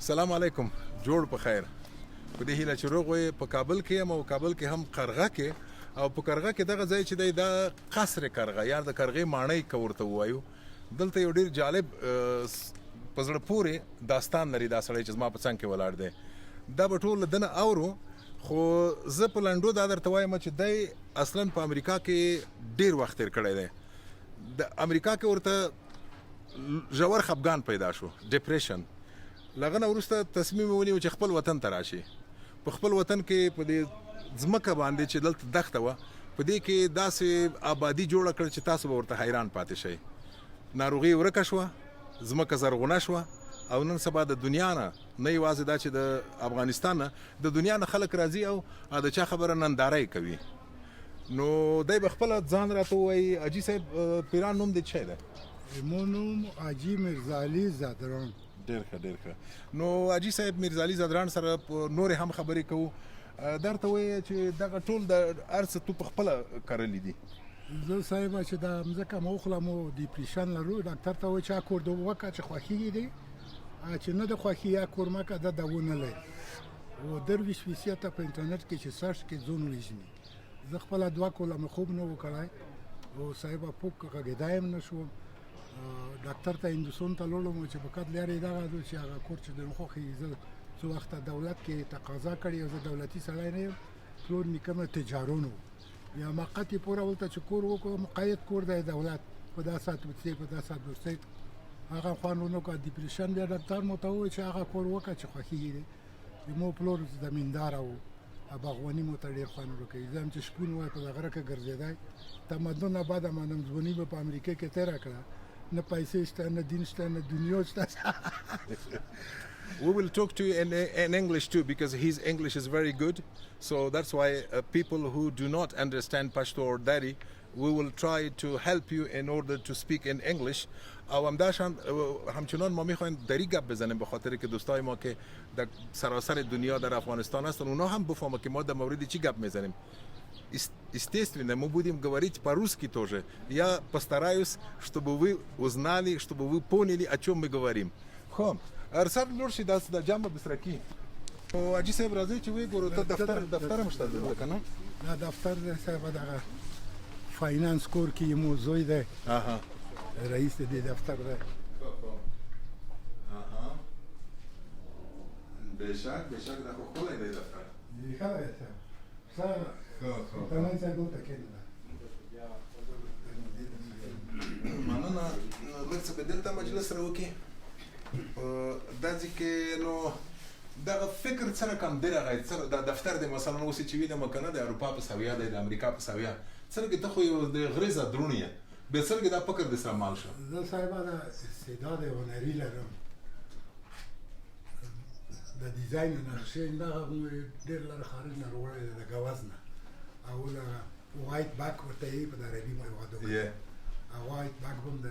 سلام علیکم، جوړ په خیر. په دې هیله چې روغ وي. په کابل کې یم او کابل کې هم قرغه کې او په قرغه کې دغه ځای چې دی دا قصر قرغه یا د قرغې ماڼۍ که ورته ووایو، دلته یو ډېر جالب په زړه پورې داستان لري دا سړی چې زما په څنګ کې ولاړ دی. دا به ټول له دنه اورو، خو زه په لنډو دا درته وایم چې دی اصلا په امریکا کې ډېر وخت تېر کړی دی. د امریکا کې ورته ژور خفګان پیدا شو، ډپریشن. لغه نه وروسته تصمیم ونیو چې خپل وطن ته راشي. په خپل وطن کې په دې ځمکه باندې چې دلته دښته وه، په دې کې داسې آبادي جوړه کړه چې تاسو به ورته حیران پاتې شئ. ناروغي ورکه شوه، ځمکه زرغونه شوه او نن سبا د دنیا نه یوازې دا چې د افغانستان نه، د دنیا نه خلک راځي او د چا خبره ننداره کوي. نو دی به خپله ځان راته ووایي. حاجي صاحب پیران نوم دې څه دی؟ زما نوم حاجي میرزالي زادران. ډېر ښه، ډېر ښه. نو حاجي صاحب میرزالي زادران سره نورې هم خبرې کوو. درته وایي چې دغه ټول د هر څه تو په خپله کرلي دي. زه صاحبه چې دا مځکه مو وخورم او ډیپریشن لرو، ډاکټر ته وایي چې کور د وکړه چې خوښېږي دی، چې نه د خوښي یا کور مه که دا ونه لري. او درویش ویسیته په انټرنیټ کې چې سرچ کې ځون ویژني. زه خپله 2 کاله مې خوب نه و کړی او صاحبه پوک غږېدای هم نه شوم. ډاکټر ته هندوستان ته لاړم چې په کټ لارې دغه دی چې هغه کور چې د خوښي زه څو وخته دولت کې تقاضا کړې او زه دولتي سړی نه یم. پلور نیکه مې تجارون و، یا مقطې پوره ولته چې کور وکړو، مقید کور دی دولت، په دا ساعت ورسې په دا ساعت ورسې هغه خوان ونه کړه ډیپریشن. بیا ډاکټر مو ته ووایي چې هغه کور وکړه چې خوښېږي دی. زمو پلور زمینداره و، باغواني مو ته ډېر خوند ورکوي. زه هم چې شپون وای په غره کې ګرځېدی، تمدن آباده منم ځواني به په امریکا کې تېره کړه. نه پیسې شته، نه دین شته، نه دنیا شته. We will talk to you in English too, because his English is very good. So that's why people who do not understand Pashto or Dari, we will try to help you in order to speak in English. او همداشان همچنان ما میخوایم دری گپ بزنیم به خاطر که دوستای ما که در سراسر دنیا در افغانستان هستن، اونا هم بفهمن که ما در مورد چی گپ میزنیم. Естественно, мы будем говорить по-русски тоже. Я постараюсь, чтобы вы узнали, чтобы вы поняли, о чем мы говорим. خو ارسل لور شي د جامه بسرکی. او حاجي صاحب راځي چې وی ګورو ته دفتر هم شته دلته کنه؟ دا دفتر دی صاحب، دغه فاینانس کور کې مو زوی دی. اها، رئیس دې دفتر دی. اها، بشک دا خو خپل دی دفتر. ښه دی صاحب. تمام ځای دلته کېنه. مننه. لږ څه به دلته مجلس راوکړي. داسې کې نو دغه فکر سره کم دی راغی. دا دفتر دی مثلا اوس چې وینم که نه د اروپا په سویه دی، د امریکا په سویه. څرنګه ته خو یو د غرې زدرون یې، بیا څرنګه دا فکر دې سره مال شو؟ زه صاحبه دا استعداد هنري لرم. د ډیزاین نقشې دغه ډېر لږ خارج نه راوړی دی، د ګوز نه. او وایټ باک ورته یې په عربي مې وادو وایټ باک هم د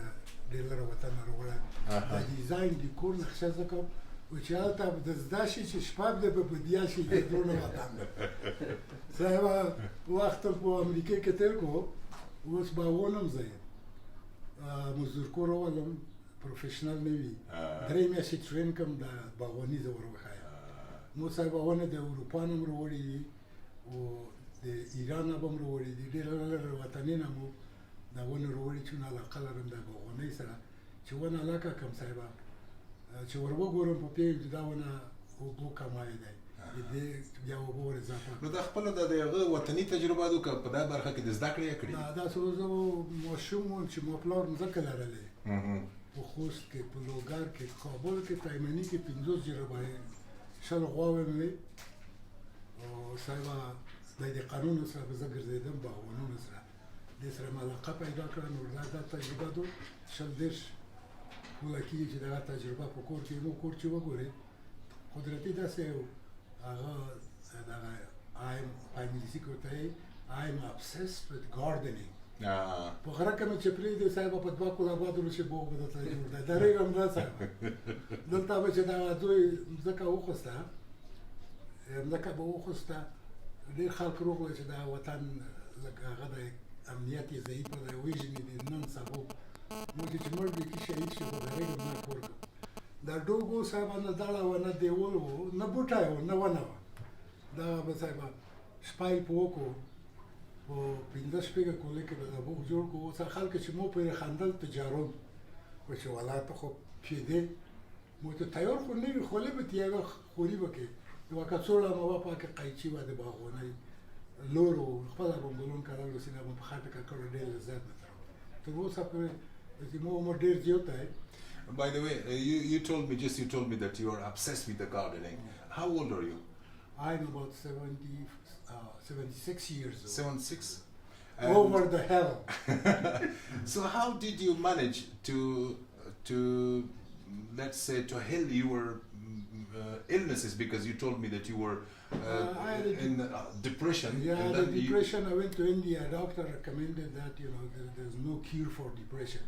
ډېر لږ وطن نه راوړی. د ډیزاین د کور نقشه زه کوم چې هلته د زده شي چې شپږ د به په دیا شي د درونه وطن دی. صاحبه وخت په امریکا کې تېر کړو، اوس باغوان هم زه یم، مزدور کور ولم، پروفیشنل نه وي. 3 میاشتې ټرین کوم د باغواني زه ور وښایم. مو صاحبه ونه د اروپا نه هم راوړي دي او د ایران نه به هم راوړي دي. ډېر لږ وطني نه مو دا ونه راوړي چې نه علاقه لرم د باغوانۍ سره، چې ونه علاقه کم صاحبه چې ور وګورم په پوهېږم چې دا ونه اوبو کمای دی، د دې بیا اوبو ور اضافه. نو دا خپله د هغه وطني تجربه ده که په دا برخه کې د زده کړې یې کړي؟ داسې زه ماشوم وم چې ما پلار مځکه لرلې په خوست کې، په لوګر کې، کابل کې، تایمني کې 50 جربه 60 غواوې مې وې. او صاحبه د قانونو سره به زه ګرځېدم، باغوانونو سره دې سره مې علاقه پیدا کړه. نو دا تجربه ده 20 وله کېږي چې دغه تجربه په کور کې مو کور چې وګورئ قدرتي داسې هغه دغه په انګلیسي کې ورته وایي I am obsessed with gardening. په غره کې مې چې پرېږدي صاحبه په 2 کاله بعد وروسته باغ به درته جوړ دی. درېږم دا صاحبه دلته به چې دغه زوی مځکه وخوسته، مځکه به وخوسته، ډېر خلک روغله چې دا وطن لږ هغه د امنیت یې ضعیفه دی، وژني دي نن سبا. مو چې مړ دی کې شهید شي خو درېږم نه کور کوم. دا ډوګو صاحب نه دړه و نه دیول و نه بوټای و نه ونه و دا به صاحب شپایل په وکړو په 15 شپږه کولې کې به دا بوخ جوړ کړو اوس خلک چې مو پرې خندل تجارب و چې ولاته خو پیدې مو ته تیار خو نه وي خولې به تیاغه خوري وکړي یو کڅوړه مو پاکه قایچی و د باغونه لورو خپل بمبلون کارالو سینه په خاطر کړو ډېر لذت ته اوس په دې مو ډېر زیاته. By the way, you told me that you are obsessed with the gardening. How old are you? I'm about 76 years old. 76? Over the hell. So how did you manage to let's say to heal your illnesses, because you told me that you were in depression. Yeah, and the then depression. I went to India. A doctor recommended that there's no cure for depression.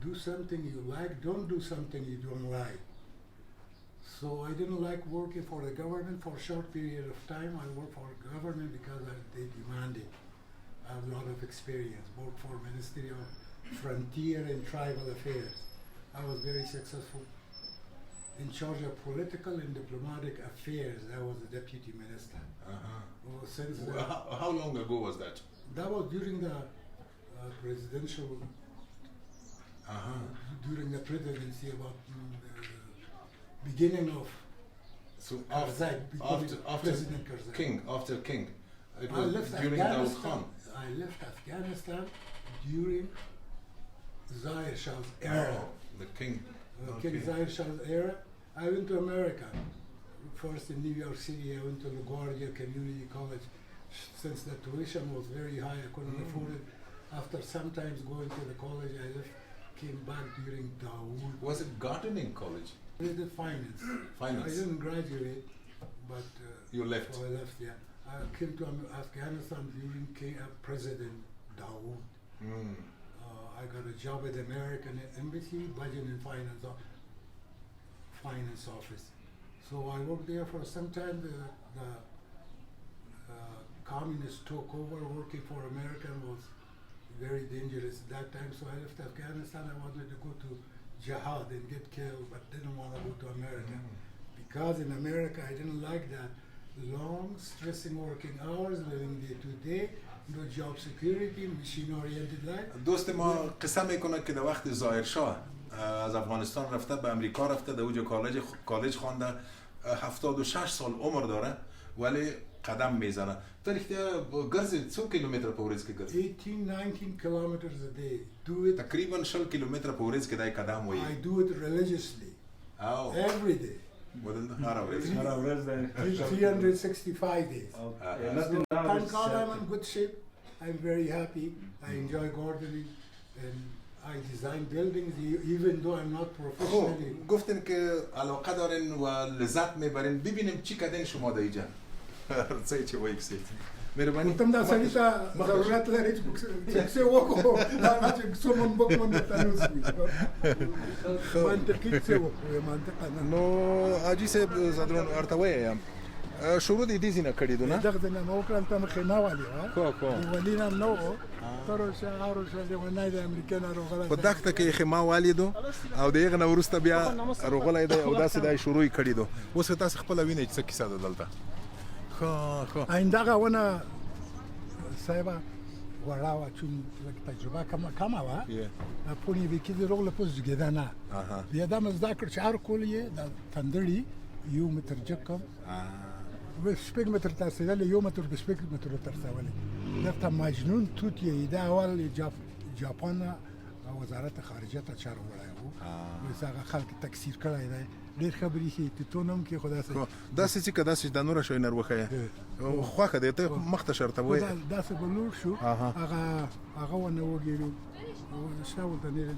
Do something you like. Don't do something you don't like. So I didn't like working for the government for a short period of time. I worked for the government because they demanded. I have a lot of experience. Worked for Ministry of Frontier and Tribal Affairs. I was very successful. In charge of political and diplomatic affairs, I was the deputy minister. Well, since how long ago was that? That was during the presidential, during the presidency, about the beginning of Karzai, President Karzai. After King. It was during Dawood Khan. I left Afghanistan during Zahir Shah's era. Oh, the King. King Zahir Shah's era. I went to America. First in New York City, I went to LaGuardia Community College. Since the tuition was very high, I couldn't afford it. After sometimes going to the college, I left, came back during Dawood. Was it gardening college? I did finance. Finance. I didn't graduate, but you left. So I left. Yeah, I came to Afghanistan during President Dawood. I got a job at the American Embassy, budget and finance office. So I worked there for some time. The communists took over. Working for American was very dangerous at that time. So I left Afghanistan. I wanted to go to jihad and get killed, but didn't want to go to America. Because in America, I didn't like that long, stressing working hours, living day to day, no job security, machine-oriented life. دوست ما قصه میکنه که در وقت ظاهر شاه از افغانستان رفته به امریکا رفته در اوج کالج خوانده 76 سال عمر داره ولی قدم میزنه. تو ریخته گرزی چند کیلومتر په ورځ کې ګرځي؟ 18-19 kilometers a day. Do it. تقریبا 10 کیلومتر په ورځ کې دای قدم وایي. I do it religiously. Every day. هر ورځ 365 days. Thank God I'm in good shape. I'm very happy. I enjoy gardening and I design buildings even though I'm not professionally. گفتن که علاقه دارین و لذت میبرین. ببینیم چی کردین شما در اینجا. څه چې وایي کسي. مهرباني. تم دا سړی ته ضرورت لري چې څه وکړو دا چې څومره بوکمن ته نوځي. منطقي څه وکړو منطقه نو اجي صاحب زادرون ارتوي یم. شروع دې دې نه کړی دونه. دغه نه نو کړم ته خیمه والی ها. کو. ولینه نو تر شهر د ونای د امریکن روغله. په دغه کې خیمه والی دو او دغه نو ورسته بیا روغله دی او داسې د شروع کړی دو. اوس تاسو خپل وینئ چې څه کیسه ده دلته. خو ایندغه ونه صاحب وراوا چون تجربه کما وا پونی وکي د روغله پوز جګدانه بیا د مزداکر چار کولې د تندړي یو متر جکم و شپږ متر تاسو له یو متر د شپږ متر تر څولې دغه مجنون توت یې دا اول جاپان وزارت خارجه ته چار وړای وو وسغه خلک تکثیر کړای دی ډېر خبرې شي ته تونم کې خدا سره داسې چې کدا چې د نور شوی نروخه خوخه دی ته مخته شرطه وای داسې بلور شو هغه ونه وګیرو شاول ته نه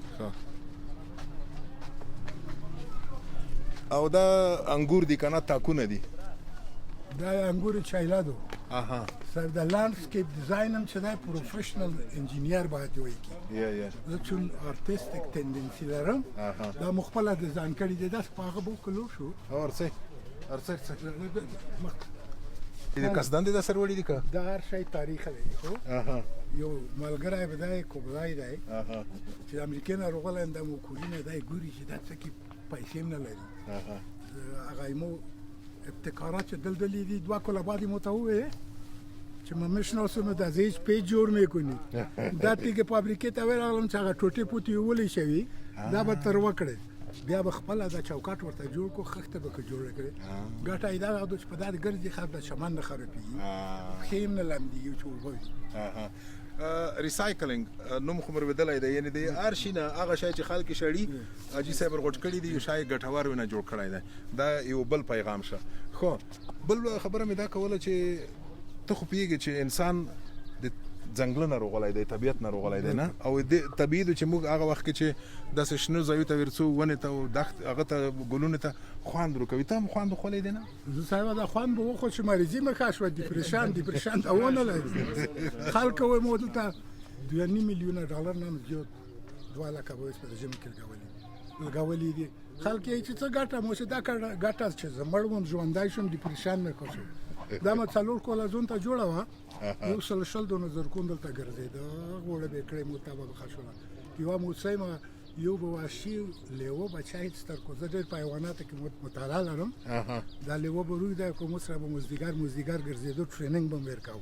او دا انګور دي کنه تاکونه دي دا انګور چایلادو صاحب د لانډسکیپ ډیزاین هم چې دا پروفیشنل انجینیر باید وي یا زه چون ارتستیک تندنسی لرم دا مخبله ډیزاین کړی دی داس په هغه بو کلو شو ارڅه دې کسدان دې د سر وړي دي که دا هر شی تاریخ دی خو یو ملګری به دی کوبلای دی چې امریکا نه روغلند مو کورینه دی ګوري چې دا څه کې پیسې هم نه لري هغه مو ابتکارات چې دل دي 2 کاله بعد مو ته وې چې ما میشناسم د ازیج پیج جوړ میکنی دا تیګه فابریکې ته ورغلم چې هغه ټوټې پوټې ولې شوی دا به تر وکړي بیا به خپل د چوکاټ ورته جوړ کو خخته به جوړ کړي ګټه ایدا د په داد ګرځي خاطر د شمن نه خرابي خیم نه لاندې یو چوبوي ریسایکلینګ نوم خو مر بدلای دی یعنی د ارشینه هغه شای چې خلک شړی اجي صاحب غوټ کړی دی شای ګټور ونه جوړ کړی دی دا یو بل پیغام شه خو بل خبره مې دا کوله چې ته خو پیږي چې انسان د ځنګل نه روغلای دی طبيعت نه روغلای دی نه او د طبيعت چې موږ هغه وخت کې چې د شنو ځایو ته ورڅو ونه ته دخت هغه ته ګلونه ته خواند ورکوي ته هم خواند خولې دی نه زه صاحب دا خوان به خو چې مریضي مخه شو ډیپریشن دا ونه لري خلک و مودل ته 2 میلیون ډالر نه زیات 2 لک به په جمع کې لګولې دي خلک یې چې څه ګټه مو چې دا ګټه چې زمړم ژوندای شم ډیپریشن نه کوم دا ما څلور کوله ځون ته جوړه وا یو شل د نظر کوندل ته ګرځیدا غوړه به کړې مطابق خښوله یو مو سیمه یو به واشي لیو بچای ستر کو زه ډېر حیوانات کې مطالعه لرم دا لیو به روی دا کوم سره به مزدیګر ګرځیدو ټریننګ به ورکاو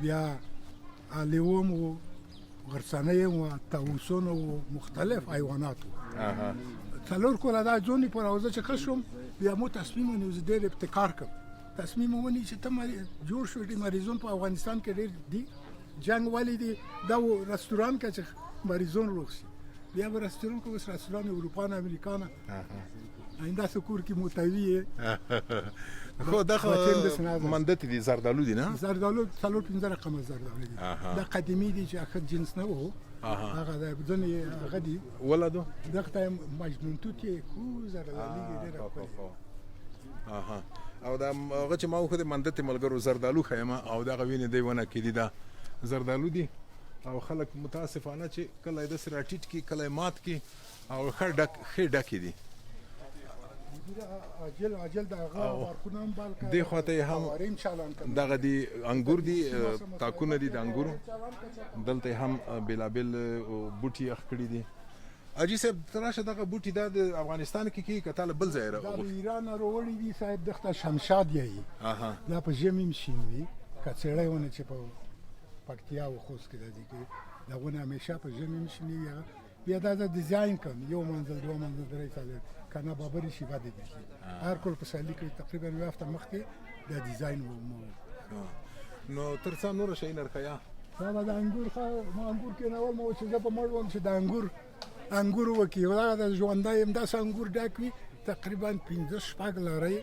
بیا لیو مو غرسانه مو تاوسونو مختلف حیوانات څلور کوله دا ځونی پر اوزه چې خښوم بیا مو تصمیم ونیو ډېر ابتکار کوم تصمیم ونی چې ته جوړ شو دي مریضون په افغانستان کې ډېر دي جنگ والی دي دا رستوران کې چې مریضون روغسي بیا به رستوران کې وس رستوران اروپا نه امریکا نه ایندا سکور کې متوی خو دا مندت دي زردالو دي نه زردالو څلور 15 رقم زردالو دي دا قدیمی دي چې اخر جنس نه وو هغه د ځنې هغه دي ولادو دغه مجنون توتي کو زردالو دي ډېر او دا هغه چې ما خو د مندت ملګرو زردالو خیمه او دا غوینه دی ونه کې دي دا زردالو دي او خلک متاسفانه چې کله د سره ټیټ کی کله مات کی او خې ډک دي عجل دا هغه ورکونه هم بال دی خواته هم دغه دی انګور دي تاکونه دي د انګورو دلته هم بلابل بوټي اخکړي دي اجي صاحب تراشه دغه بوټي د افغانستان کې کتل بل ځای راغلی د ایران وروړي دي صاحب دغه شمشاد یې دا په ژمي مشینوي کڅړېونه چې په پکتیا او خوست کې دي کې داونه همیشه په ژمي مشینوي بیا دا ډیزاین کوم یو منزل دوه منزل درې ساله کنه بابري شي باندې دي هر کول په سالي کې تقریبا یو هفته مخکې دا ډیزاین مو نو ترڅا نور شي نرخیا دا د انګور ما انګور کې نو مو چې په مړوم چې د انګور وکي دا د ژوندای هم د انګور ډاکوي تقریبا 15 شپږ لري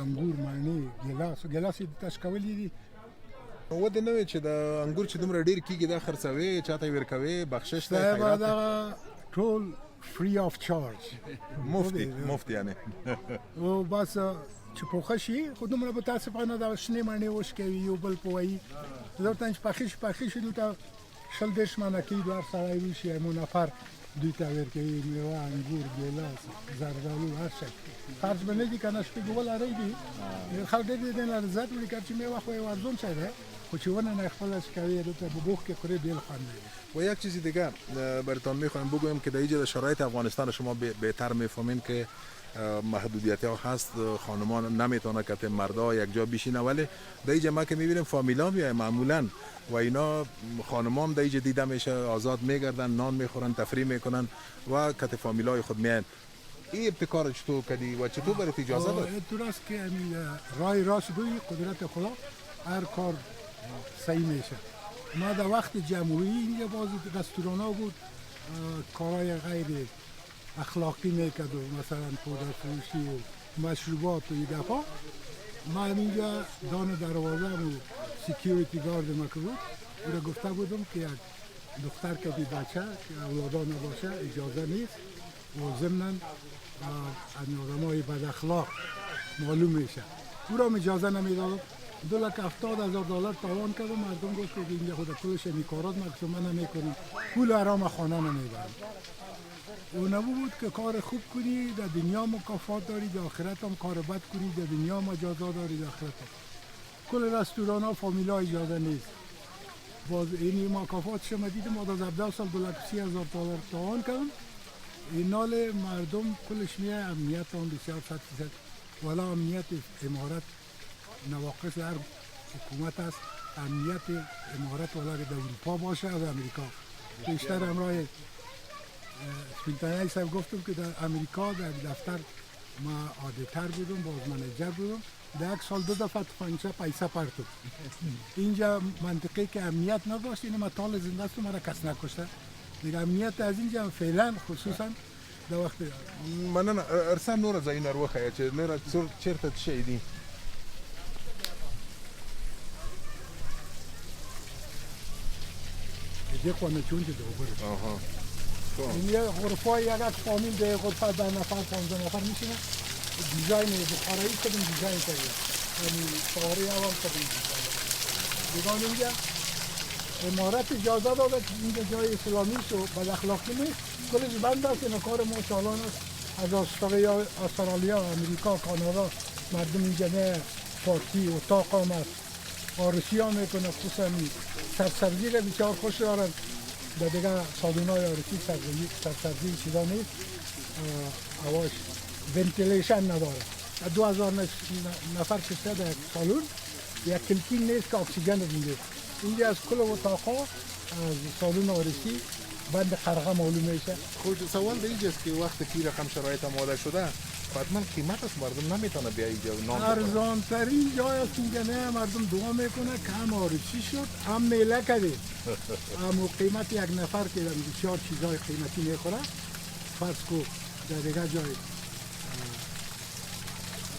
انګور معنی ګلاس د تشکولې دي و د نوې چې د انګور چې دومره ډیر کیږي دا خرڅوي چاته ورکوي بخشش ته خیرات دا ټول free of charge مفتی یعنی او بس چې پوخه شي خو دومره به تاسو په نه دا شنه معنی وش کوي یو بل پوي زه ته پخې شي دوی ته شل دیش مانه کې دوه سړی وي شي مو نفر دوی ته ورکوي میوه انګور ګیلاس زردالو هر څه خرج باندې دي کنه شپږ ولا ری دي خلک دې نه لذت ولې چې میوه خو ورزون شه ده خو چې ونه نه خپل شکایت دوی به بوخ کې کړی بیل خان و یک چیزی دیگه براتون میخوایم بگویم که در اینجا شرایط افغانستان شما بهتر میفهمین که محدودیت ها هست خانمان نمیتونه که مردا یک جا بشینه ولی در اینجا ما که میبینیم فامیلا میای معمولا و اینا خانمان در اینجا دیده میشه آزاد میگردن نان میخورن تفریح میکنن و که فامیلای خود میان این ابتکار چطور کردی و چطور برات اجازه داد؟ درست که رای راست گویی قدرت خدا هر کار صحیح میشه ما در وقت جمهوری اینجا باز رستوران ها بود کارهای غیر اخلاقی میکرد و مثلا پودر فروشی و مشروبات و دفعه ما اینجا دان دروازه و سیکیوریتی گارد ما که بود او را گفته بودم که یک دختر که بی بچه که اولادا نباشه اجازه نیست و ضمناً آدمای بد اخلاق معلوم میشه او را اجازه نمیدادم $270,000 تاوان کردم مردم گفت که اینجا خود پولش میکارات مکسو من نمیکنم پول حرام خانه نمیبرم او نبود که کار خوب کنی در دنیا مکافات داری در آخرت هم کار بد کنی در دنیا مجازا داری در آخرت هم کل رستوران ها فامیلا اجازه نیست باز اینی مکافات شما دیدم بعد از 17 سال $230,000 تاوان کردم اینال مردم کلش میه امنیت هم بسیار 100%. والا امنیت امارات نواقص هر حکومت است. امنیت امارات والا در اروپا باشه از امریکا بیشتر. امرای سپینتانه صاحب گفتم که در امریکا در دفتر ما آدیتر بودم، باز منیجر بودم. در یک سال 2 دفعه تفنگچه پیسه پرتو. اینجا منطقه که امنیت نداشت، اینو ما طال زنده است و مرا کس نکشته. دیگه امنیت از اینجا فعلا خصوصا در وقت مننه. ارسان نور ځایونه وروښیه چې نور چیرته څه شی دي. دیگه خونه چون دیگه برو. آها. این یه غرفه یک فامیل به غرفه 10 نفر 15 نفر میشینه. دیزاین بخارایی کردیم، دیزاین کردیم. یعنی شواری هم کردیم. دیگه اینجا امارات اجازه داده که اینجا جای اسلامی شو بد اخلاقی نیست. کلش بند است. این کار ما چالان است. از استرالیا، امریکا، کانادا مردم اینجا نه پارتی اتاق هم است. آرسی ها میکنه. خصوصا سرسبزی را بسیار خوش دارن. در دیگه سالون های آرسی سرسبزی چیزا نیست. هواش ونتیلیشن نداره. 2000 نفر کشته در یک سالون. یک کلکین نیست که اکسیژن رو میده. اینجا از کل اتاقا از سالون آرسی بند قرغه معلوم میشه. خود سوال به اینجاست که وقتی که رقم شرایط آماده شده حتما قیمت است، مردم نمیتونه بیا اینجا نام بخوره. ارزان ترین جای است اینجا. نه مردم دعا میکنه که هم آرسی شد هم میله کده. اما قیمت یک نفر که بسیار چیزای قیمتی میخوره، فرض کو در دیگه جای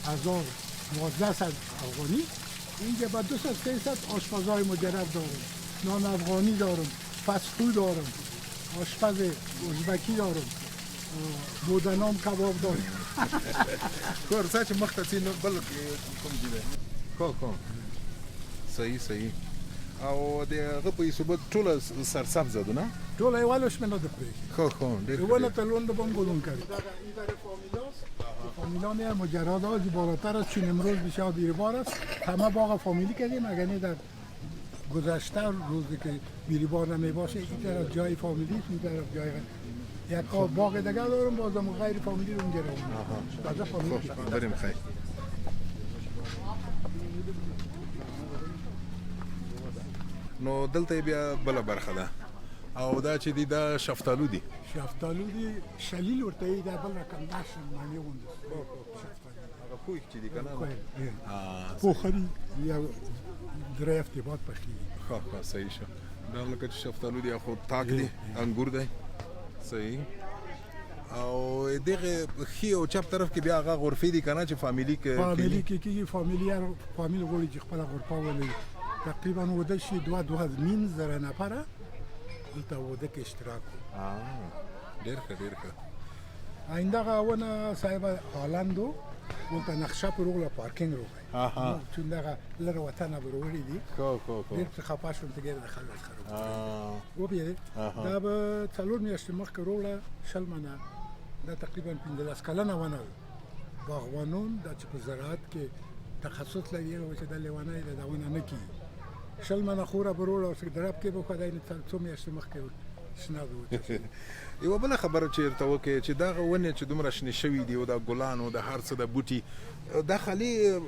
1100 افغانی، اینجا با 200-300 آشپزای مجرب دارم، نان افغانی دارم، فسفود دارم، آشپز ازبکی دارم، بودنام کباب دارم. کور ساچ مختصی نو بل کوم دی کوم صحیح او دغه په ثبوت ټول سرسبز ده نه ټول ایوالوش منو د پرې خو ونه تلون د بنگولون کرد. فامیلا میه مجرد ها بالاتر از چون امروز بسیار بیربار است. همه باغ فامیلی کردیم. اگر نه در گذشته روزی که بیربار نمی باشه این طرف جای فامیلی است، این طرف جای یک باغ دیگه دارم بازم غیر فامیلی رو اونجا رو تازه فامیلی بریم خیر. نو دلته بیا بل برخه ده او دا چې دی دا شفتالو دی. شفتالو دی شلیل ورته ای دا بل رقم داشت معنی وند. هغه کوی چې دی کنه پوخری یا درې هفته بعد پخلی. خو صحیح شو. دا لکه چې شفتالو دی خو تاک دی انګور دی صحیح. او دغه خي او چپ طرف کې بیا هغه غرفې دي کنه چې فامیلی کې فامیلی غوړي چې خپل غرفه ولې تقریبا وده شي 2.5 زره نفره دلته وده کې اشتراک. ډېر ښه. آینده غاونه صاحب هالندو ولته نقشه پر وګړه پارکینګ روغی. چون دغه لره وطن بروړي دي. ډېر خپه شوم ته ګر دخل خراب. و بیا دا به څلور میاشتې مخکې وروړه شلمنه دا تقریبا 15 کلنه ونه باغوانون د چې په زراعت کې تخصص لري او چې د لیوانای د داونه نه کی شلمنه خوره بروړه او چې درب کې به خدای نه څو میاشتې مخکې شناغو. یو بل خبره چې ارته وکي چې دا ونه چې دومره شنه شوی دی او دا ګلان او د هر څه د بوټي دا خالي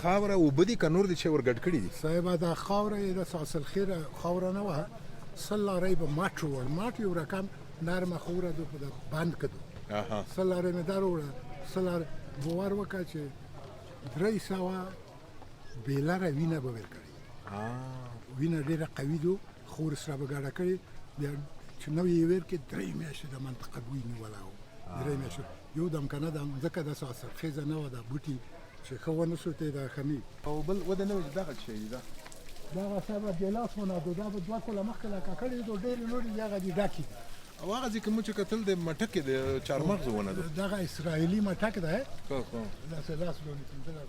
خاوره او بدی ک نور دي چې ورګډ کړی دي. صاحب دا خاوره د ساسل خیر خاوره نه وه سلاره به ماټ یو رقم نرمه خوره د بند کړو. سلاره مې دارو سلاره بوار وکړه چې 300 بیلاره وینه به ورکړي. وینه ډیره قوي دو خور سره به ګډه کړي بیا چې نو یې ور کې 3 میاشتې د منطقه بوی نه ولاو. 3 میاشتې یو دم کنه د ځکه د ساسر خیزه نه و د بوټي چې خو نه شوته د خمی او بل ود نه دغه شي دا سبب ګلاس مونږ دا به دوه کله مخکې لا کړی دوه ډېر نور یغه دي ډاکی. او هغه ځکه مو چې کتل د مټکې د چارمغز ونه ده. دغه اسرایلی مټک ده. خو دا سلاس لونی څنګه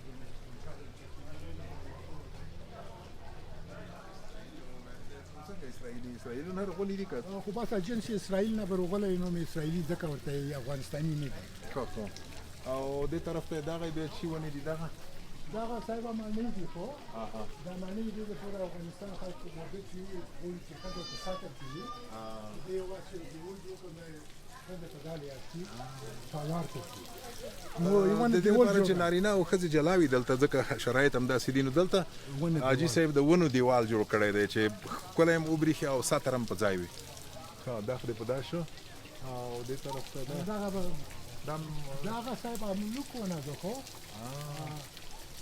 اسرائیل نه رغولې دي که خو بس اجنس اسرائیل نه برغله نو اسرائیلی ځکه ورته افغانستاني نه دي. او دې طرف ته دغه به شي ونه دي دغه صاحب معنی دي خو دا معنی دي د افغانستان خلکو د دې چې وایي چې خلک په ساتل دي دی واسه دی وایي کومه نو یو د ونه دې دیوال لپاره چې جوړ نارینه او ښځې جلاوي دلته ځکه شرایط همداسې دي نو دلته ونه حاجي دیوال. صاحب د ونو دیوال جوړ کړی دی چې ښکلی هم وبریښي او سطر هم په ځای وي ښه دا خو دې په دا شو او دې طرف ته دا دغه صاحب عملو کنه ده خو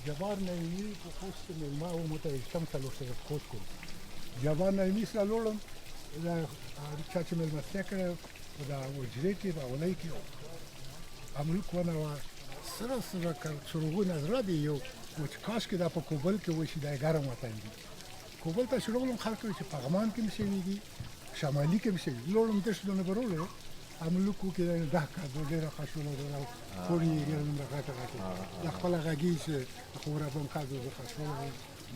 جبار نایمی په خوست ملما او متوجهم سلو سره خوش کو جبار نایمی سلولم دا چا چې ملمستیا کړه دا وجرې کې دا ولای کې عملو کنه وا سره سره کار شروع نظر دی یو چې کاش کې دا په کوبل کې وشي دا ګرم وطن دی کوبل ته شروع خلک چې پغمان کې مشي دي شمالي کې مشي لولم د شنو برولو عملو کو کې دا کا د ډیره خښولو دا پوری ګرم راکټه راکټه د خپل غږی چې خوره بم کاږي د خښولو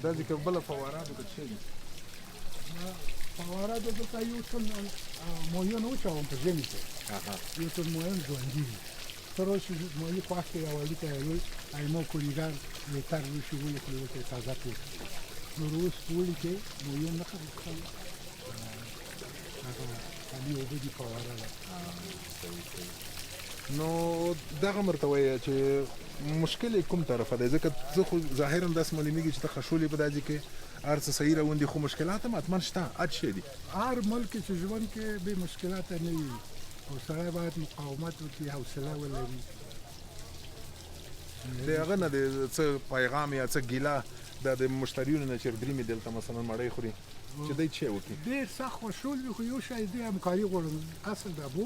دا چې بل فواره د څه دي فواره د یو څل مویو نو چاو په ځینې کې یو څل مویو ژوندۍ دي تر اوسه مویو خواسته یو اړیکه یو ایمو کولیګان یو تر یو شی ولې کوي چې تازه پیښ نو روز پولی کې مویو نه خبرې علی وبدي فواره نو دغه مرته وایي چې مشکل کوم طرفه دی ځکه زه خو ظاهرا داسې معلومیږي چې ته خښولې په داځي کې هر څه صحیح روان دي خو مشکلات هم حتما شته اټ شي دي هر ملک چې ژوند کې به مشکلات نه وي او سړی باید مقاومت وکړي حوصله ولري د هغه نه د څه پیغام یا څه ګیله د مشتریونو نه چې درېمې دلته مثلا مړۍ خوري چې دی څه وکړي ډېر سخت خوشحال وي خو یو شی دی همکاري غواړم اصل دا بو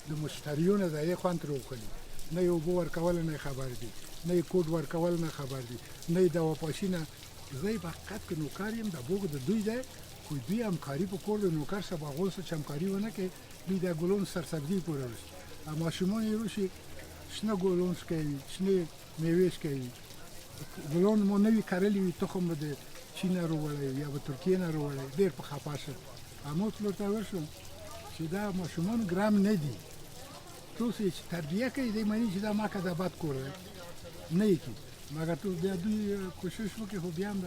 د مشتریونو د یې خوند ترې وکړي نه یې اوبه ورکول نه خبر دي نه یې کوډ ورکول نه خبر دي نه یې دوا پاشي نه زه یې په حقیقت کې نوکر یم دا بوږ د دوی دی خو دوی همکاري په کور د نوکر سره هغو سره چې همکاري ونه کړي دوی دا ګلون سرسبزي پورې وروسي ماشومان یې روشي شنه ګلون کوي شنې میوې کوي ګلون مو نوي کرلي وي تخم د چین راوړی یا به ترکیې نه راوړی ډېر په خفه شم همو تلو ته ورشم چې دا ماشومان ګرام نه دي تاسو چې تربیه کوي دی معنی چې دا ما که دا بد کور دی نه یې کوي مګر تو بیا دوی کوشش وکړي خو بیا هم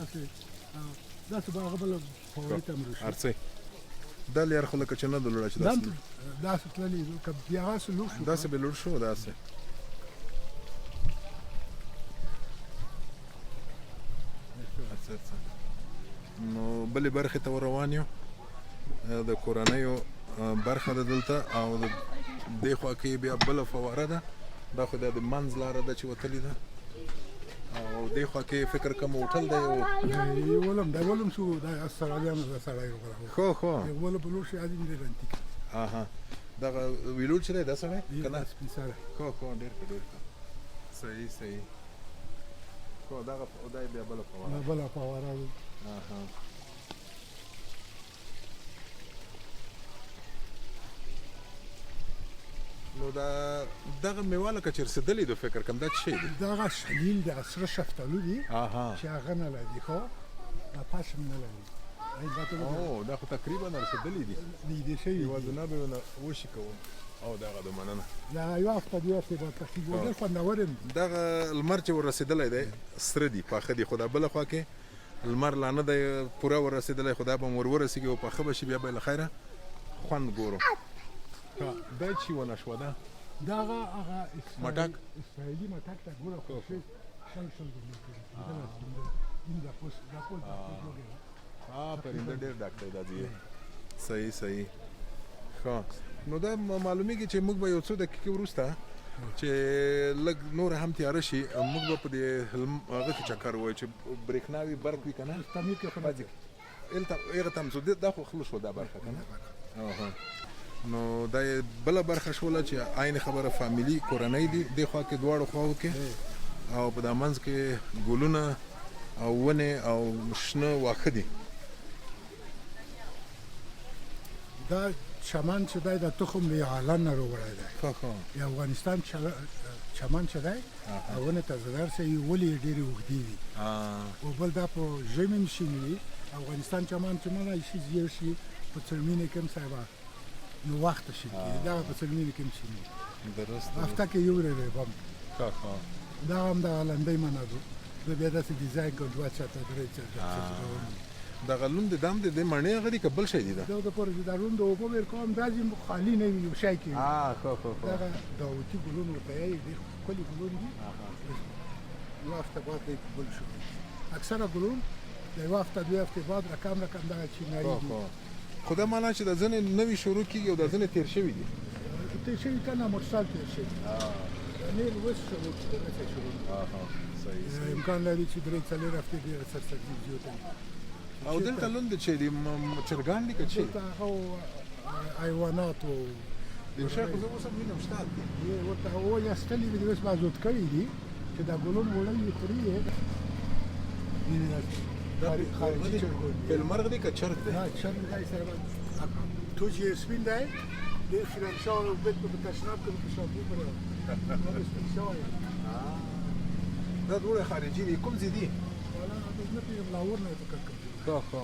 داسې به هغه بله فوارې ته هم روشي هر څه دا لار خو لکه چې نه دلوړه چې داسې تللي که بیا هغسې لوړ شو داسې به لوړ شو داسې نو بلې برخې ته روان یو د کورنیو برخه ده دلته او د دې خوا کې بیا بله فواره ده دا خو د منځ لاره ده چې وتلې ده او دې خوا کې فکر کوم هوټل دی ولم دا ولم شو دا استرالیانو دا سړی وګړه خو ولم په لور شي اځین دې رانتی اها دغه ویلول چې دا سړی کنه سپیساره خو ډېر صحیح خو دغه خدای بیا بله فواره اها نو دغه میوه لکه چې رسېدلې د فکر کوم دا څه دی دغه شلیل د عصره شفتالو دي اها چې هغه نه لري خو دا پاشم نه لري او دا خو تقریبا رسېدلې دي دي شي وزنه به وشي کوم او دغه د مننه دا یو هفته دی چې په تحقیق ډېر خوندور دي دغه لمر چې ورسېدلی دی سره دي پاخه دي خو دا بله خوا کې لمر لا نه دی پوره ورسېدلی خو دا به ور ورسېږي او پاخه به شي بیا به له خیره خوند ګورو دا چې ونه شوه ده دغه هغه مټک اسرائیلي مټک ته ګوره خو شل دي دا پوس پرنده ډېر ډاکټر دا دی صحیح ښه نو دا معلومیږي چې موږ به یو څو دقیقې وروسته چې لږ نور هم تیاره شي موږ به په دې هغه کې چکر ووایو چې برېښنا وي برق وي که نه هغه ته هم ځو دا خو خلو شو دا برخه که نه نو دا بله برخه شوله چې عین خبره فامیلي کورنۍ دي دې خوا کې دواړو خواو کې او په دا منځ کې ګلونه او ونې او شنه واښه دي دا چمن چې دی د تخم د هالند نه راوړی دی د افغانستان چمن چې دی ونې ته زدر سي ولې ډېرې اوږدې وي او بل دا په ژمي هم شین وي افغانستان چمن چې مله شي زیړ شي په څلمینې کې هم صاحبه نو وخت شي دا په څلمینې کې هم شین وي هفته کې یو دی بم دا هم د هالندۍ منه ده زه بیا داسې ډیزاین کوم دوه چاته درې چاته دا غلون د دام د مڼې غدي کبل شي دي دا دا د پر د روند او په ور کوم دازي خالی نه وي شای کې خو دا داوتی ګلون ورته یې د کلی ګلون دي یو هفته بعد د بل شو اکثره ګلون د یو هفته دوه هفته بعد رقم دا چینایي دي خدا معنا چې د ځنې نوې شروع کیږي او د ځنې تیر شوی دي ته شي کنه مرسال تیر شي نه وس شروع کیږي صحیح امکان لري چې درې څلور هفته ډیر سرسبزي جوړه او دلته لوند چې دي چرګان دي که چې هو حیوانات او د شیخ زه اوس هم وینم شته یې ورته هو یا ستلي دي اوس بازوت کړی دي چې دا ګلون وړل یې خوري دا خارجي په المرغ دي که چرګ دی نه چرګ دی سره تو چې سپین دی د فرنسا او بیت په تشناب کې په شاپو پر دا ډول خارجي دي کوم ځای دي ولا نه په لاور نه فکر کوم خو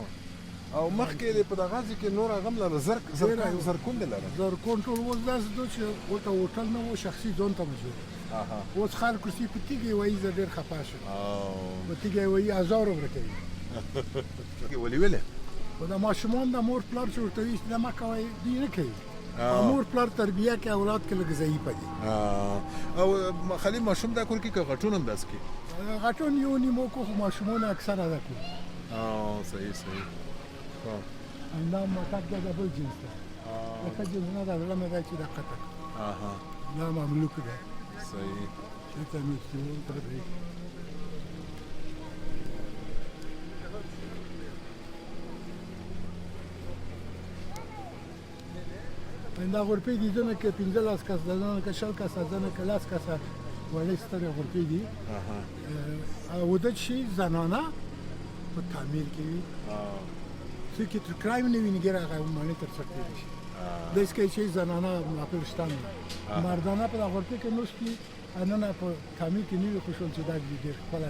او مخکې په دغه ځای کې نور غم لره زرکون دي لره زرکون ټول وځ داس دوی چې ورته هوټل نه و شخصي ځون ته مجبور اوس خلکو سي پټیږي وایي زه ډېر خفه شم پټیږي وایي 1000 ورکوي ولې خو دا ماشومان د مور پلار چې ورته وایي دا ما کوي دی نه کوي مور پلار تربیه کې اولاد کې لږ ضعیف دي او خالي ماشوم دا کور کې غټون هم داس کې غټون یو نیمو کو ماشومان اکثره دا کوي صحیح دا متاک دا بل جنس ده دا جنس نه دا لمه دا چې دا قطک دا مملوک ده صحیح چې ته مې څو تر دې دا غرفې دي ځنه کې 15 کس ځنه کې شل کس ځنه کې لاس کس ولې ستره غرفې دي او د شي زنانه په تعمیر کې وي څه کې تر کرایم نه ویني ګره هغه باندې تر څټ دي د اسکه شي زنانه ماپرستان مردانه په غرفې کې نوشتي اننه په تعمیر کې نیو خوشول چې دا ډېر خپل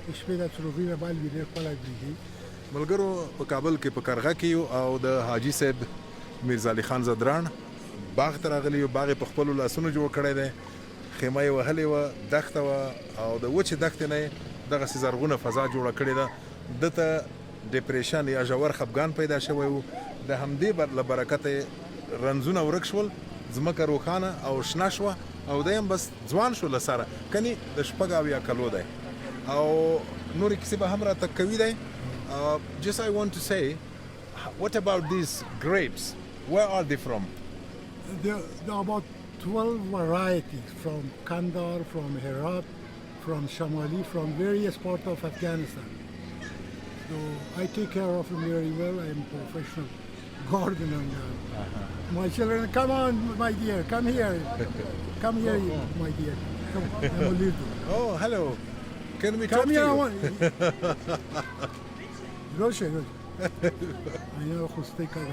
دی شپې د څروغیره بال ډېر خپل دی ملګرو په کابل کې په کرغه کې او د حاجی صاحب میرزا علي خان زدران باغ ته راغلی یو باغ په خپل لاسونو جوړ کړی دی خیمه یې وهلې وه دښته وه او د وچې دښتې نه یې دغسې زرغونه فضا جوړه کړې ده دته ډپریشن یا ژور خفګان پیدا شوی و د همدې له برکته رنځونه ورک شول ځمکه روښانه او شنه شوه او دی هم بس ځوان شو له سره کنې د شپږ اویا کلو دی او نورې کیسې به هم راته کوي دی just I want to say what about these grapes where are they from there are about 12 varieties from Kandahar, from Herat, from Shamali, from various parts of Afghanistan. So I take care of them very well. I am a professional gardener. My children, come on, my dear, come here. Come here, my dear. Come on, I will leave you. Oh, hello. Can we talk Come to here, you? Roche. I know who's taking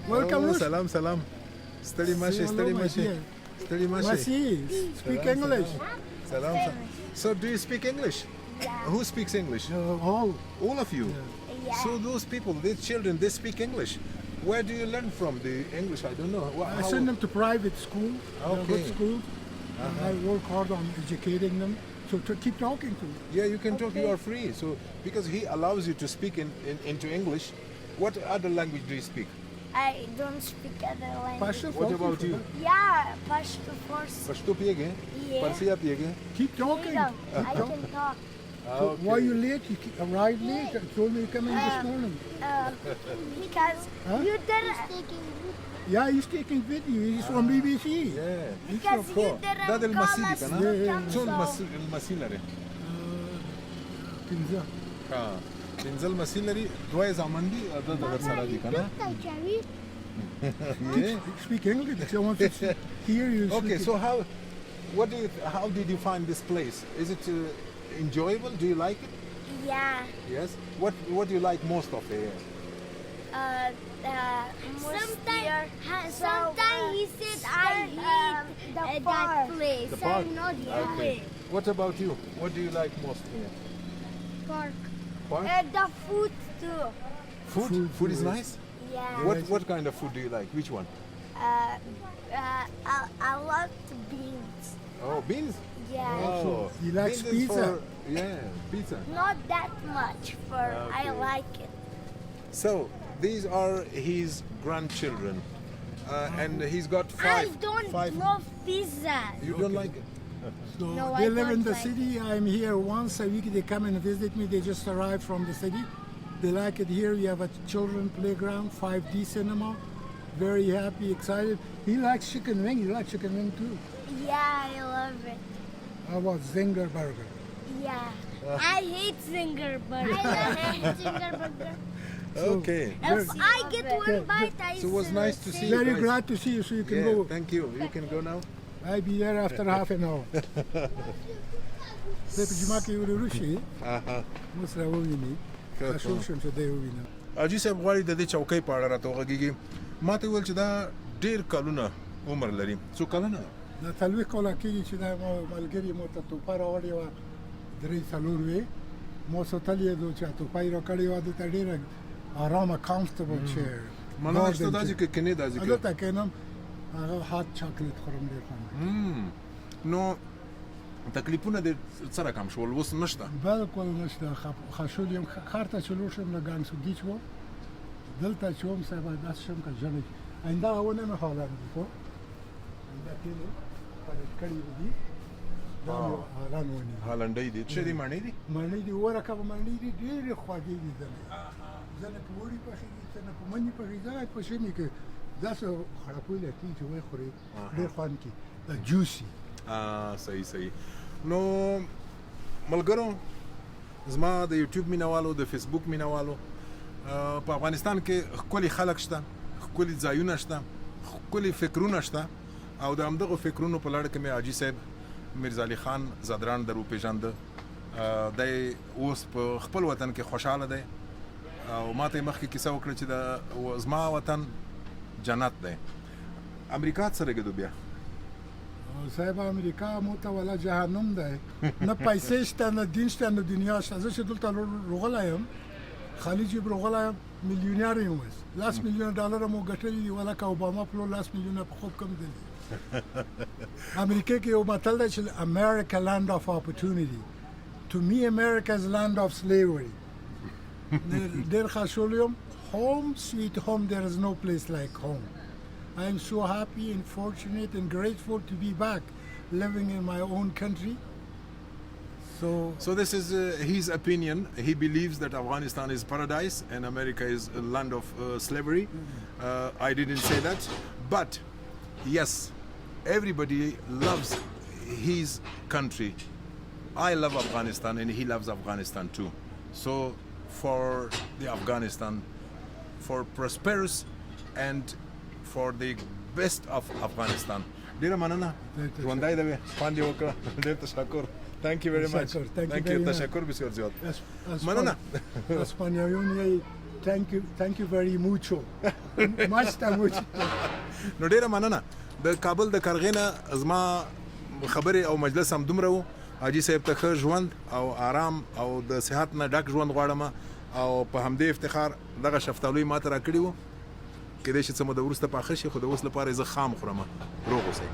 Welcome, Salam. Study Mashi. Speak English. Salam. So do you speak English? Who speaks English? All of you? Yeah. So those people, these children, they speak English. Where do you learn from the English? I don't know. I send them to private school. Okay. Good school. I work hard on educating them. So to keep talking to them. Yeah, you can talk. You are free. So because he allows you to speak into English, what other language do you speak? I don't speak other language. Pasha, What about you? Yeah, Pashto first. Pashto piyege? Yeah. Parsiya piyege? Keep talking. Freedom. I can talk. So why you late? You arrived late. I told me you come in this morning. Because you didn't. Yeah, he's taking video. He's from BBC. Yeah. Because you didn't ده المسيلي come كان as شو so. المسيلري Kinza. ها تنزل مسيلري دوای زمان دي د در سره دي کنه Speak English. I want to hear you. Okay, speak so how did you find this place? Is it enjoyable? Do you like it? Yeah. Yes. What do you like most of it? Sometimes he said I hate that place. The park. I'm not Okay. What about you? What do you like most here? Park. Park? The food too. Food is nice. Yeah. What kind of food do you like? Which one? I love the beans. Oh, beans. Yeah. Oh, he likes beans is pizza. Yeah, pizza. Not that much for I Okay. like it. So these are his grandchildren, and he's got I five. don't five. love pizza. You don't like it? So No, they I live don't in the like city. I'm here once a week. They come and visit me. They just arrived from the city. They like it here. We have a children playground, 5D cinema. Very happy, excited. He likes chicken wing. You like chicken wing too? Yeah, I love it. How about Zinger Burger? Yeah. I hate Zinger Burger. I love Zinger Burger. Okay. If I get Okay. one bite, I So it was nice to see you. Very guys. glad to see you. So you can Yeah, go. thank you. You can go now. I'll be there after half an hour. زه په جمعه کې ورو شي مو سره وویني تاسو شم چې دی ووینم اجي صاحب غواړي د دې چوکۍ په اړه راته وغږیږي ما ته ویل چې دا ډیر کلونه عمر لري څو کلونه دا تلوي کوله کېږي چې دا ملګری مو ته توپه راوړې وه درې څلور وې مو سوتلې دو چې توپه یې راکړې وه دلته ډېره آرامه کمفرټبل چیر مننه شته دا چې کني دا ځکه دلته کېنم هغه هات چاکلیټ خورم ډېر خوند نو تکلیفونه د سره کم شول اوس نشته بالکل نشته خشول یم خار ته چلو شم نه ګان سو گیچ وو دلته چوم صاحب داس شم که جنې ایندا ونه نه حالان کو ایندا کېلو پاره کړی دی دا حالان ونه هالنډي دي چې دي معنی دي مړنی دی ورکه مړنی دی ډېر خواږي دي زنه په وړي په شي څنګه په منی په غذا په شي کې دا څه خړپوي لتی چې وای خوري ډېر خوان کی دا جوسي صحیح نو ملګرو زما د یوټیوب مینوالو د فیسبوک مینوالو په افغانستان کې ښکلي خلک شته ښکلي ځایونه شته ښکلي فکرونه شته او د همدغو فکرونو په لړ کې مې حاجي صاحب میرزا علي خان زادران در وپېژانده دی اوس په خپل وطن کې خوشحاله دی او ما ته یې مخکې کیسه وکړه چې د زما وطن جنت دی امریکا څه رګدو بیا صاحب امریکا مو ته ولا جهنم دی نه پیسې شته نه دین شته نه دنیا شته زه چې دلته روغلی یم خلیج روغلی یم میلیونر یم اوس $10 میلیون مو ګټلي دي ولا که اوباما پلو $10 میلیون په خوب کم دي امریکا کې یو متل دی چې America land of opportunity to me America is land of slavery ډېر خوشحال یم home sweet home there is no place like home I am so happy and fortunate and grateful to be back living in my own country. So this is his opinion. He believes that Afghanistan is paradise and America is a land of slavery. I didn't say that. But yes, everybody loves his country. I love Afghanistan and he loves Afghanistan too. So for the Afghanistan, for prosperous and for the best of Afghanistan. ډیره مننه ژوندی دی خوند یې وکړه ډېر تشکر thank you very much thank you تشکر بسیار زیاد مننه اسپانیایون یې thank you very mucho much نو ډیره مننه د کابل د کارغې نه زما خبرې او مجلس هم دومره وو حاجي صاحب ته ښه ژوند او آرام او د صحت نه ډک ژوند غواړم او په همدې افتخار دغه شفتالوی ماته راکړي وو کېدای شي څه موده وروسته پاخه شي خو د اوس لپاره یې زه خام خورم روغ اوسئ